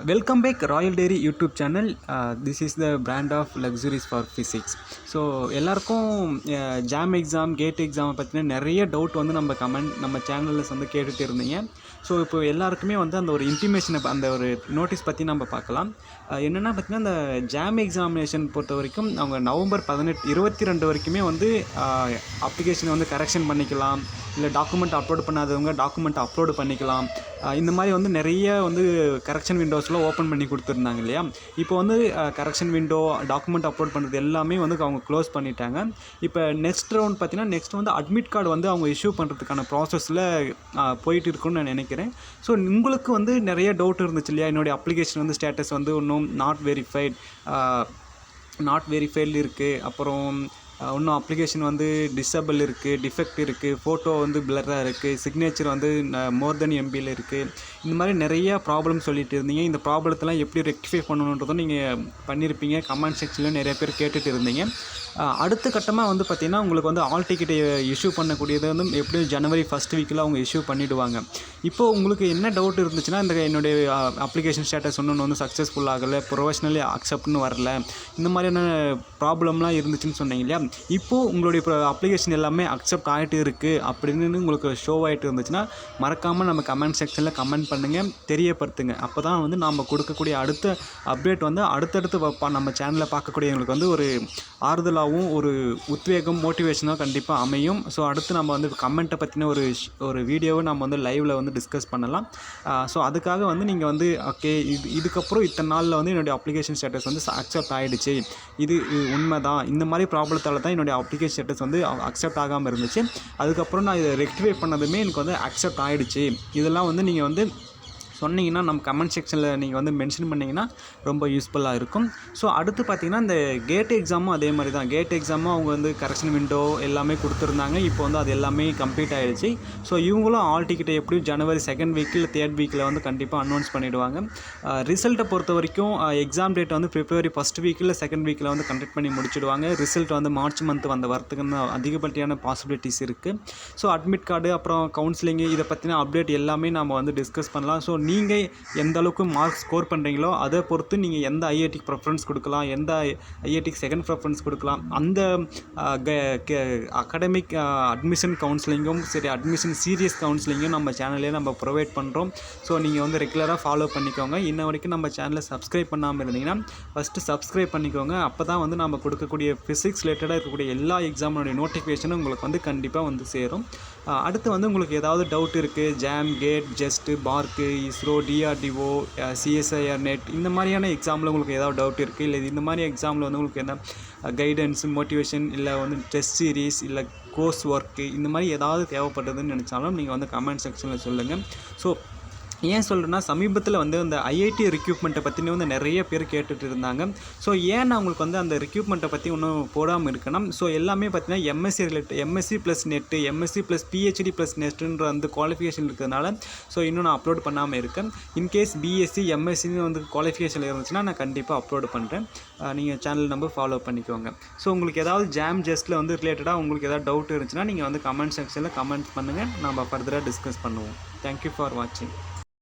Welcome back Royal Dairy YouTube channel. This is the brand of luxuries for physics. So எல்லாருக்கும் jam exam gate எக்ஸாமை பற்றின நிறைய doubt வந்து நம்ம சேனலில் வந்து கேட்டுகிட்டு இருந்தீங்க. ஸோ இப்போ எல்லாருக்குமே வந்து அந்த ஒரு இன்டிமேஷனை அந்த ஒரு நோட்டீஸ் பற்றி நம்ம பார்க்கலாம். என்னென்னா பார்த்திங்கன்னா அந்த ஜாம் எக்ஸாமினேஷன் பொறுத்த வரைக்கும் அவங்க நவம்பர் 22 வரைக்குமே வந்து அப்ளிகேஷனை வந்து கரெக்ஷன் பண்ணிக்கலாம், இல்லை டாக்குமெண்ட் அப்லோட் பண்ணாதவங்க டாக்குமெண்ட் அப்லோடு பண்ணிக்கலாம். இந்த மாதிரி வந்து நிறைய வந்து கரெக்ஷன் விண்டோஸ்லாம் ஓப்பன் பண்ணி கொடுத்துருந்தாங்க இல்லையா. இப்போ வந்து கரெக்ஷன் விண்டோ டாக்குமெண்ட் அப்லோட் பண்ணுறது எல்லாமே வந்து அவங்க க்ளோஸ் பண்ணிட்டாங்க. இப்போ நெக்ஸ்ட் ரவுண்ட் பார்த்திங்கன்னா நெக்ஸ்ட் வந்து அட்மிட் கார்டு வந்து அவங்க இஷ்யூ பண்ணுறதுக்கான ப்ராசஸில் போயிட்டு இருக்குன்னு நான் நினைக்கிறேன். ஸோ உங்களுக்கு வந்து நிறைய டவுட் இருந்துச்சு இல்லையா, என்னுடைய அப்ளிகேஷன் வந்து ஸ்டேட்டஸ் வந்து இன்னும் நாட் வெரிஃபைடு இருக்குது, அப்புறம் இன்னும் அப்ளிகேஷன் வந்து டிசபிள் இருக்குது, டிஃபெக்ட் இருக்குது, ஃபோட்டோ வந்து பிளராக இருக்குது, சிக்னேச்சர் வந்து மோர் தென் எம்பியில் இருக்குது. இந்த மாதிரி நிறைய ப்ராப்ளம் சொல்லிட்டு இருந்தீங்க. இந்த ப்ராப்ளத்தெல்லாம் எப்படி ரெக்டிஃபை பண்ணணுன்றதும் நீங்கள் பண்ணியிருப்பீங்க. கமெண்ட் செக்ஷனில் நிறைய பேர் கேட்டுட்டு இருந்தீங்க. அடுத்த கட்டமாக வந்து பார்த்திங்கன்னா உங்களுக்கு வந்து ஆல் டிக்கெட்டை இஷ்யூ பண்ணக்கூடியது வந்து எப்படியும் ஜனவரி ஃபஸ்ட் வீக்கில் அவங்க இஷ்யூ பண்ணிவிடுவாங்க. இப்போது உங்களுக்கு என்ன டவுட் இருந்துச்சுன்னா, இந்த என்னுடைய அப்ளிகேஷன் ஸ்டேட்டஸ் ஒன்று வந்து சக்ஸஸ்ஃபுல் ஆகலை, ப்ரொஃபஷ்னலி அக்செப்ட்னு வரல, இந்த மாதிரியான ப்ராப்ளம்லாம் இருந்துச்சுன்னு சொன்னீங்க இல்லையா. இப்போது உங்களுடைய அப்ளிகேஷன் எல்லாமே அக்செப்ட் ஆகிட்டு இருக்குது அப்படின்னு உங்களுக்கு ஷோ ஆகிட்டு இருந்துச்சுன்னா மறக்காமல் நம்ம கமெண்ட் செக்ஷனில் கமெண்ட் பண்ணுங்கள், தெரியப்படுத்துங்க. அப்போ தான் வந்து நம்ம கொடுக்கக்கூடிய அடுத்த அப்டேட் வந்து அடுத்தடுத்து நம்ம சேனலில் பார்க்கக்கூடியவங்களுக்கு வந்து ஒரு ஆறுதலாகவும் ஒரு உத்வேகம் மோட்டிவேஷனாக கண்டிப்பாக அமையும். ஸோ அடுத்து நம்ம வந்து கமெண்ட்டை பற்றின ஒரு வீடியோவை நம்ம வந்து லைவில் வந்து டிஸ்கஸ் பண்ணலாம். ஸோ அதுக்காக வந்து நீங்கள் வந்து ஓகே இதுக்கப்புறம் இத்தனை நாளில் வந்து என்னுடைய அப்ளிகேஷன் ஸ்டேட்டஸ் வந்து அக்செப்ட் ஆகிடுச்சு, இது உண்மை தான், இந்த மாதிரி ப்ராப்ளத்தால் தான் என்னுடைய அப்ளிகேஷன் ஸ்டேட்டஸ் வந்து அக்செப்ட் ஆகாமல் இருந்துச்சு, அதுக்கப்புறம் நான் இதை ரெக்டிஃபை பண்ணதுமே எனக்கு வந்து அக்செப்ட் ஆகிடுச்சு, இதெல்லாம் வந்து நீங்கள் வந்து சொன்னீங்கன்னா நம்ம கமெண்ட் செக்ஷனில் நீங்கள் வந்து மென்ஷன் பண்ணிங்கன்னா ரொம்ப யூஸ்ஃபுல்லாக இருக்கும். ஸோ அடுத்து பார்த்திங்கன்னா இந்த கேட் எக்ஸாமும் அதே மாதிரி தான். கேட் எக்ஸாமும் அவங்க வந்து கரெக்ஷன் விண்டோ எல்லாமே கொடுத்துருந்தாங்க. இப்போ வந்து அது எல்லாமே கம்ப்ளீட் ஆகிடுச்சு. ஸோ இவங்களும் ஆல் டிக்கெட்டை எப்படியும் ஜனவரி 2nd வீக்கில் 3rd வீக்கில் வந்து கண்டிப்பாக அனௌன்ஸ் பண்ணிவிடுவாங்க. ரிசல்ட்டை பொறுத்த வரைக்கும் எக்ஸாம் டேட் வந்து பிப்ரவரி 1st வீக்கில் 2nd வீக்கில் வந்து கண்டக்ட் பண்ணி முடிச்சுடுவாங்க. ரிசல்ட் வந்து மார்ச் மந்த் வந்த வரத்துக்குன்னு அதிகப்படியான பாசிபிலிட்டிஸ் இருக்குது. ஸோ அட்மிட் கார்டு அப்புறம் கவுன்சிலிங்கு இதை பற்றின அப்டேட் எல்லாமே நம்ம வந்து டிஸ்கஸ் பண்ணலாம். ஸோ நீங்கள் எந்த அளவுக்கு மார்க் ஸ்கோர் பண்ணுறீங்களோ அதை பொறுத்து நீங்கள் எந்த ஐஐடிக்கு ப்ரெஃபரன்ஸ் கொடுக்கலாம், எந்த ஐஐடிக்கு செகண்ட் ப்ரெஃபரன்ஸ் கொடுக்கலாம். அந்த அகாடமிக் அட்மிஷன் கவுன்சிலிங்கும் சரி, அட்மிஷன் சீரியஸ் கவுன்சிலிங்கும் நம்ம சேனல்லே நம்ம ப்ரொவைட் பண்ணுறோம். ஸோ நீங்கள் வந்து ரெகுலராக ஃபாலோ பண்ணிக்கோங்க. இன்ன வரைக்கும் நம்ம சேனலை சப்ஸ்கிரைப் பண்ணாமல் இருந்தீங்கன்னா ஃபஸ்ட்டு சப்ஸ்கிரைப் பண்ணிக்கோங்க. அப்போ தான் வந்து நம்ம கொடுக்கக்கூடிய ஃபிசிக்ஸ் ரிலேட்டடாக இருக்கக்கூடிய எல்லா எக்ஸாமோடைய நோட்டிஃபிகேஷனும் உங்களுக்கு வந்து கண்டிப்பாக வந்து சேரும். அடுத்து வந்து உங்களுக்கு ஏதாவது டவுட் இருக்குது, JAM GATE JEST BARC ISRO DRDO CSIR NET இந்த மாதிரியான எக்ஸாமில் உங்களுக்கு ஏதாவது டவுட் இருக்குது, இல்லை இந்த மாதிரி எக்ஸாமில் வந்து உங்களுக்கு என்ன கைடன்ஸ் மோட்டிவேஷன் இல்லை வந்து டெஸ்ட் சீரீஸ் இல்லை கோர்ஸ் ஒர்க்கு இந்த மாதிரி ஏதாவது தேவைப்பட்டதுன்னு நினச்சாலும் நீங்கள் வந்து கமெண்ட் செக்ஷனில் சொல்லுங்கள். ஸோ ஏன் சொல்கிறேன்னா, சமீபத்தில் வந்து அந்த ஐஐடி ரெக்யூப்மெண்ட்டை பற்றினு வந்து நிறைய பேர் கேட்டுட்டு இருந்தாங்க. ஸோ ஏன் நான் உங்களுக்கு வந்து அந்த ரெக்யூப்மெண்ட்டை பற்றி ஒன்றும் போடாமல் இருக்கணும். ஸோ எல்லாமே பார்த்தீங்கன்னா MSc plus NET, MSc plus PhD plus நெட்டுன்ற அந்த குவாலிஃபிகேஷன் இருக்கிறதுனால ஸோ இன்னும் நான் அப்லோட் பண்ணாமல் இருக்கேன். இன்கேஸ் பிஎஸ்சி எம்எஸ்சின்னு வந்து குவாலிஃபிகேஷன் இருந்துச்சுன்னா நான் கண்டிப்பாக அப்லோடு பண்ணுறேன். நீங்கள் சேனல் நம்பர் ஃபாலோ பண்ணிக்கோங்க. ஸோ உங்களுக்கு ஏதாவது ஜாம் ஜஸ்ட்டில் வந்து ரிலேட்டடாக உங்களுக்கு ஏதாவது டவுட் இருந்துச்சுன்னா நீங்கள் வந்து கமெண்ட் செக்ஷனில் கமெண்ட் பண்ணுங்கள், நம்ம ஃபர்தராக டிஸ்கஸ் பண்ணுவோம். தேங்க்யூ ஃபார் வாட்சிங்.